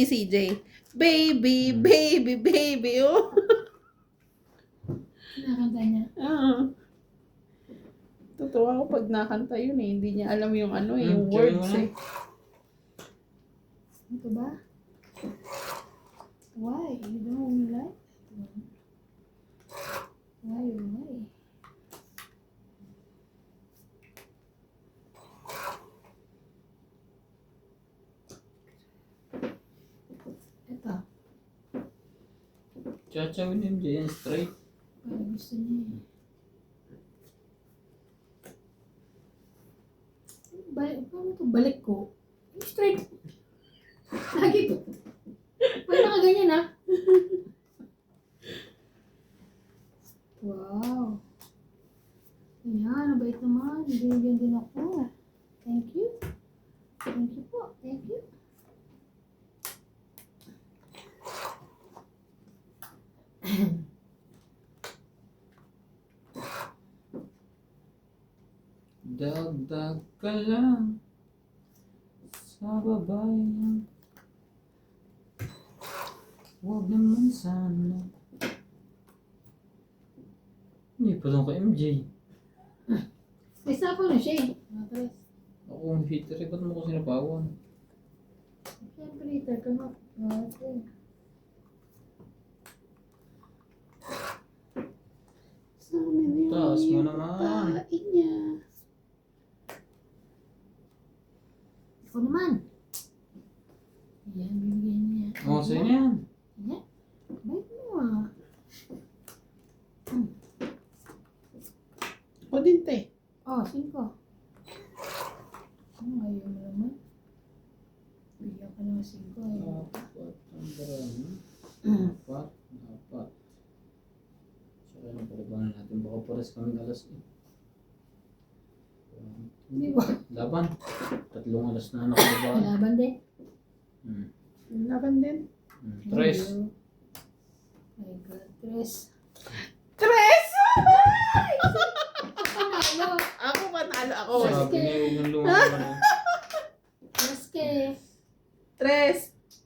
CJ. Baby, baby, baby, oh. Kinakanta niya. Tutuwa ako pag nakanta yun eh. Hindi niya alam yung ano eh, yung Gawin mo words na. eh. Ito ba? Why? You don't like that one? Why? Ito. Chachawin yung MJ straight. Para gusto niya eh. Paano ito? Balik ko. Straight. Lagi ko. Pag nakaganyan ah. Wow. Ayan, nabait naman. Binigyan din ako. Thank you. Thank you po. Thank you. Dagdag ka lang sa babae. Huwag naman sana. Hindi pa doon ka MJ. May sapo na siya eh. Mga tres. Ako ang hitter eh. Ba't mo ko sinapawan? Siyempre, hitter ka nga. Okay. Sa amin yun. Taas mo yung naman. pagkain niya. Ikaw naman. Ayan, bibigyan niya. Oo, sa'yo na yan. Ayan. Bait mo ah. O din te. Oh, 5. Ayaw mo naman. Bigyan ka naman 5. Ayaw. Dapat ang darami. Dapat. Saka na palabanan natin. Baka pares kami alas eh. Di ba? Laban. 3 alas na nakalaban. Laban din. Laban din. Tres. My God, tres. Tres! Panalo. Ako panalo ako. Sabi niya huwag nang lumaban. Tres ke. Tres.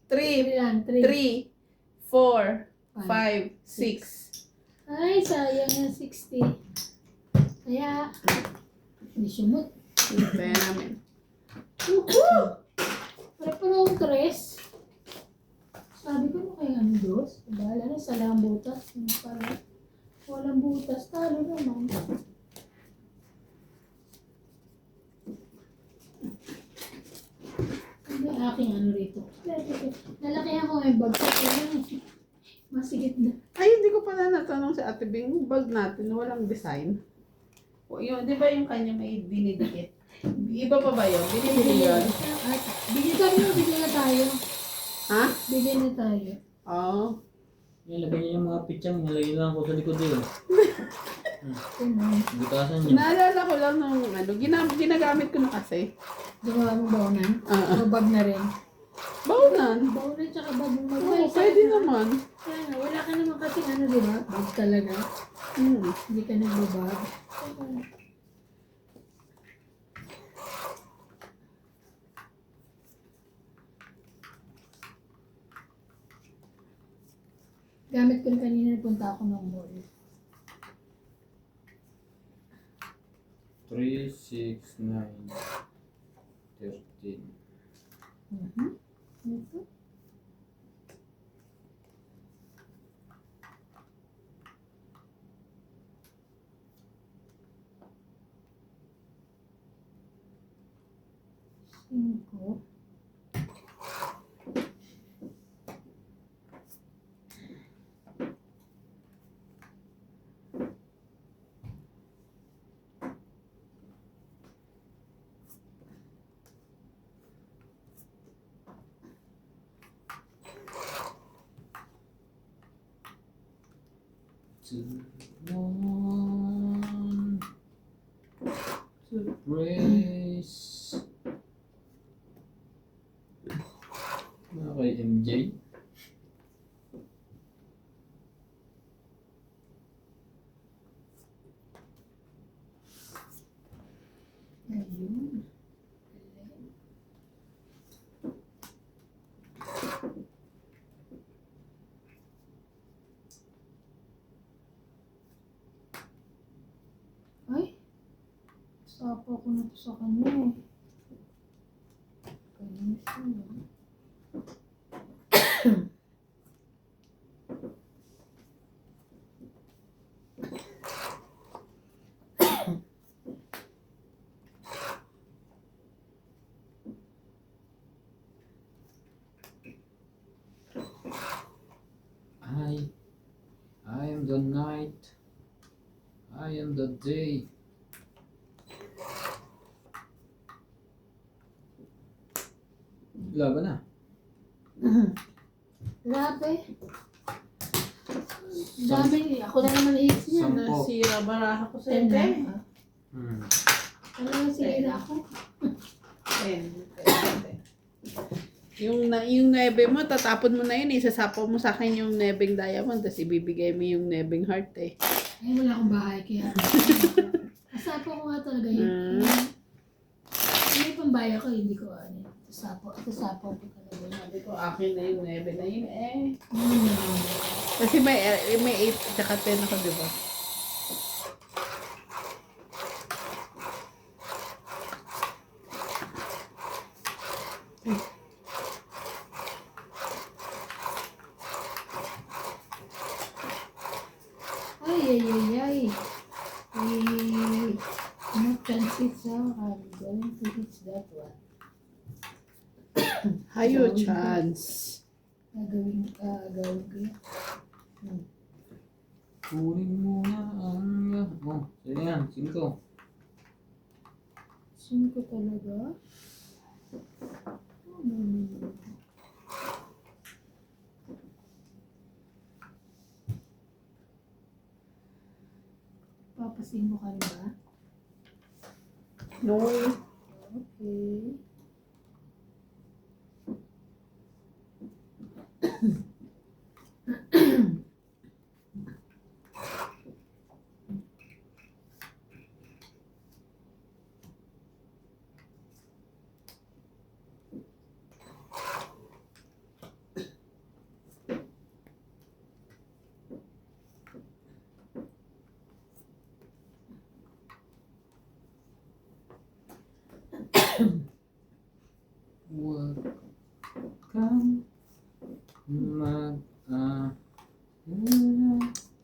3 3. lang, 3. 3. 4, 5, 6. Ay, sayang yung 60. Kaya, hindi sumot. Kaya namin. Pero akong tres. Sabi ko, ano kaya ang dos? Bahala na, sa lang butas. Yung pala, walang butas, talo naman. Hindi aking ano rito. Lalaki ako yung bagsak ko lang. Masigit na. Ay, hindi ko pala natanong si Ate Bing, yung bag natin, walang design. O yun, di ba yung kanya may dinidikit? Iba pa ba yun? Binibili yun? Bigyan sabi mo, bigyan na tayo. Ha? Bigyan na tayo. Oo. Nilagay niya yung mga pitsang, nilagay lang ko sa likod yun. Ganun. Butasan niya. Naalala ko lang nung ano, ginagamit ko na kasi. Gawa mo baunan? Ah, O bag na rin? Baunan. Baunan tsaka bag mo Oo, mag-isa. pwede naman. Kaya nga, wala ka naman kasi ano, di ba? Bag talaga. Hmm. Hindi ka nagbabag. Gamit ko rin kanina, nagpunta ako ng mall. 3, 6, 9, 13. Ito. Cinco. Two, one, to brace. Okay, MJ. Ayun. Ay, sapa ko na to sa kanya eh. Kainis yun. I am the night. I am the day. Laban na. Grabe. Dami. Ako na naman hits niya. Sampo. Nasira baraha ko sa Ten ente. na. Hmm. Talagang sira ako. 10. Yung 9 mo, tatapon mo na yun, isasapaw mo sa akin yung 9 diamond, tapos ibibigay mo yung 9 heart eh. Ay, wala akong bahay kaya. Asapa ko nga talaga yun. May pambaya ko, hindi ko ano. Asapaw ko talaga yun. Sabi ko, akin na yung 9 na yun eh. Hmm. Kasi may 8 at saka 10 ako, di ba? Ay. No chances I'm going to hit that one. Hayo chance. Gagawin ko yan. Kunin mo na ang... Oh, sige yan. 5. Cinco talaga? No. Papasin mo ka rin ba? No. Okay.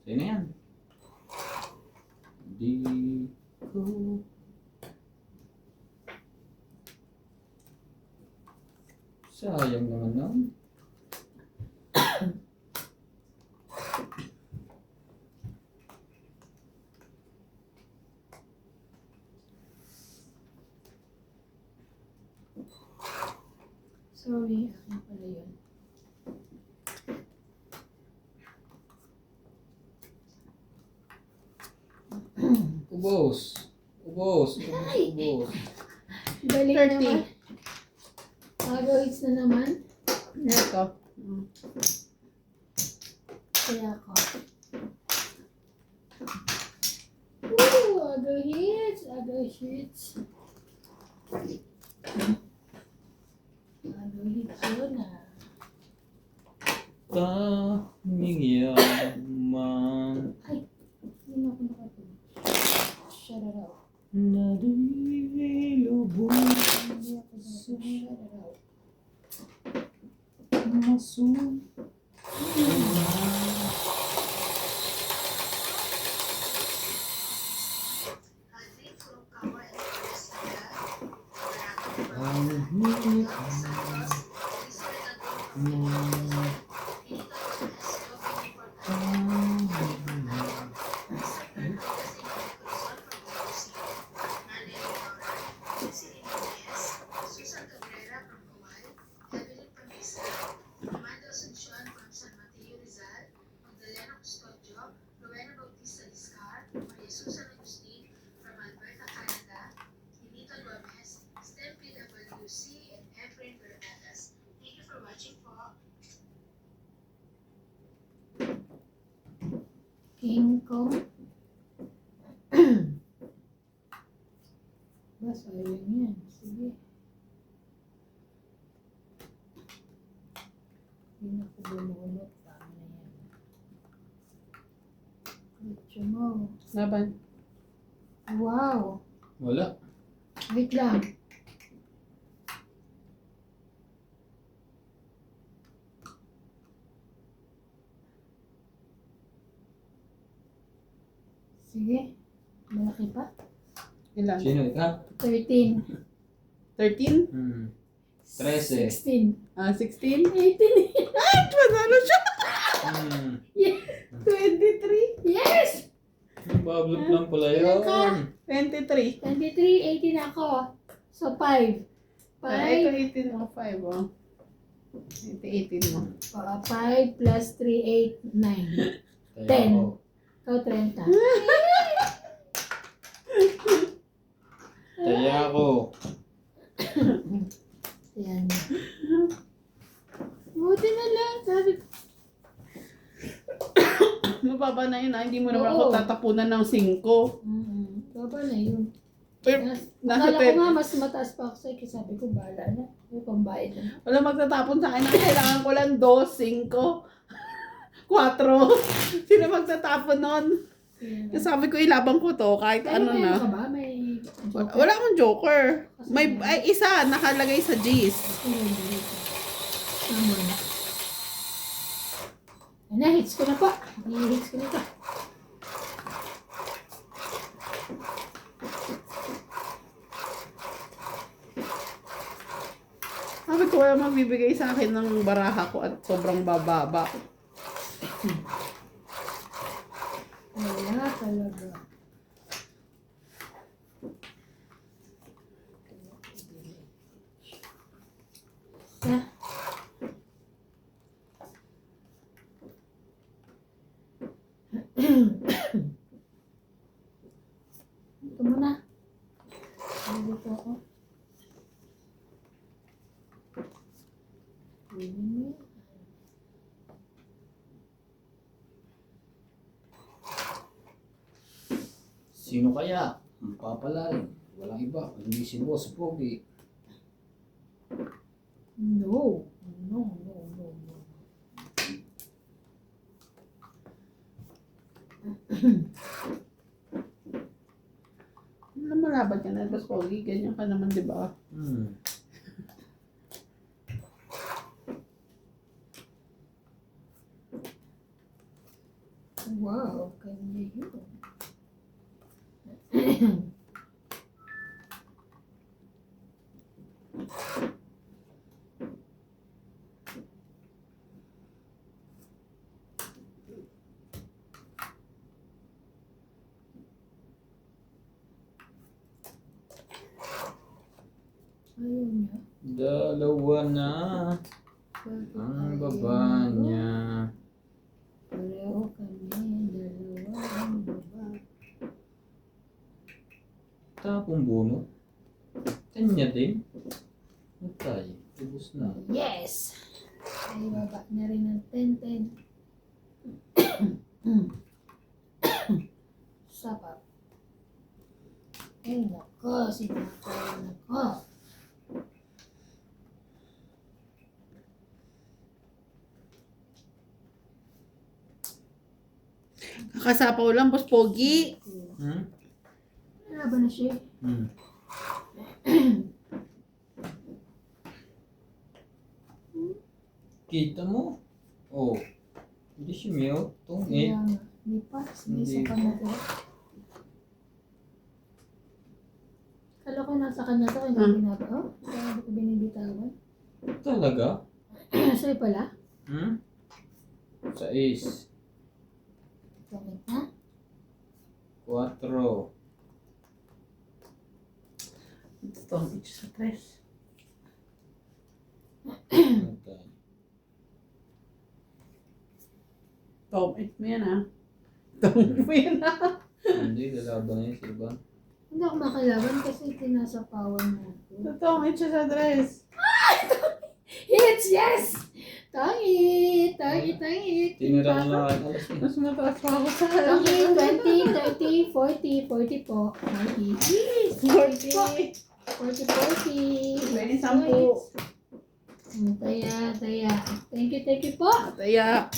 Sino yan? Di ko... Sayang naman nun. Sorry, akin pala yun. Ubos. Ubos. Ay! Ubos. Balik 30. naman. Hits na naman. Ito. Kaya ako. Woo! Other hits. Other hits. Other hits yun ah. Pangyaman Hindi na ako nakatulog. Shut it out. na dilubog Hindi ako nakatulog. Shut it out. masuk. Hadrin Furukawa and Flores Naga, Ang hilig Santos, Elizabeth Aguirre, mo. Benito Gomez, Robin Importante, Susan Cabrera from Kawal, Evelyn Pamisa, Amanda Asuncion from San Mateo Rizal, Magdalena Custodio, Rowena Bautista Discar, Maria Susan Agustin from Alberta, Canada, Benito Gomez, STEM PWC, and Efrain Verdadas. Thank you for watching po. King Kong. Bas, ayun yan. Sige. Hindi na ako bumulot. Tama na yan. Kutso mo. Laban. Wow. Wala. Wait lang. Sige. Malaki pa. Ilan? Sino ikaw? 13. 13? 13. 16. 16? 18. Ay, manalo siya! 23? Yes! Bablot lang pala Ilan ka? yun. 23. 23, 18 ako. So, 5. Ito 5. 18 mo, 5 oh. Ito 18 mo. 5 plus 3, 8, 9. Kaya 10. ako. Ikaw, 30. Kaya ako. Yan. Buti na lang. Sabi ko. Mababa na yun hindi mo naman Oo. ako tatapunan ng 5. Baba na yun. Pero, nasa Akala ko 10. nga, mas mataas pa ako sa'yo. Kasi sabi ko, bahala na. May pambayad na. Wala magtatapon sa akin. Ang kailangan ko lang 2, 5, 4. Sino magtatapon nun? Yan. Sabi ko, ilabang ko to kahit Pero ano may na. ka ba? May joker? Wala akong joker. May ay, isa nakalagay sa G's. Naman. Ano, hits ko na pa. I-hits ko na pa. Sabi ko, wala magbibigay sa akin ng baraha ko at sobrang bababa. Wala talaga. Ha? Ito muna. Nandito ako. Kunin mo yan. Sino kaya? Ang papalain. Walang iba. Hindi si Boss Pogi. No. No, no, no, no. Ano malaban ka na, Boss Pogi? Ganyan ka naman, di ba? Wow, kanya yun. Ayaw niya. Dalawa na Bakit ang ayaw baba niya. Pareho kami, dalawa ang baba. Tapong bunot. Kanya din. Matay. Ubus na. Yes! Ay, baba na rin ng 10-10. Sapap. Ay, nako, sinakaw nako. Kakasapaw lang, boss Pogi. Hmm? Laban na siya. Hmm. Kita mo? Oh. Hindi siya meow. Tungit. Kaya nga, di pa. May Hindi isa pa natin. Kala ko nasa kanya to, hindi binaba. Oh, kaya ko binibitawan. Talaga? Sa'yo pala? Hmm? Sa is. Bakit na? 4. Ito ang itch sa 3. Matay. Tom, it mo yan ah. Tom, it mo yan ah. Hindi, lalaban niya sa iba. Hindi ako makalaban kasi tinasapawan mo ako. Ito ang itch sa 3. Hits! Yes! Tangit! Tangit! Tangit! Tinira mo na kayo. Alas niya. Mas mataas pa ako sa Tangit! 20, 30, 40, 40 po. 40. Yes! 40 po. 40, 40. Pwede 10. Taya, taya. Thank you po. Taya.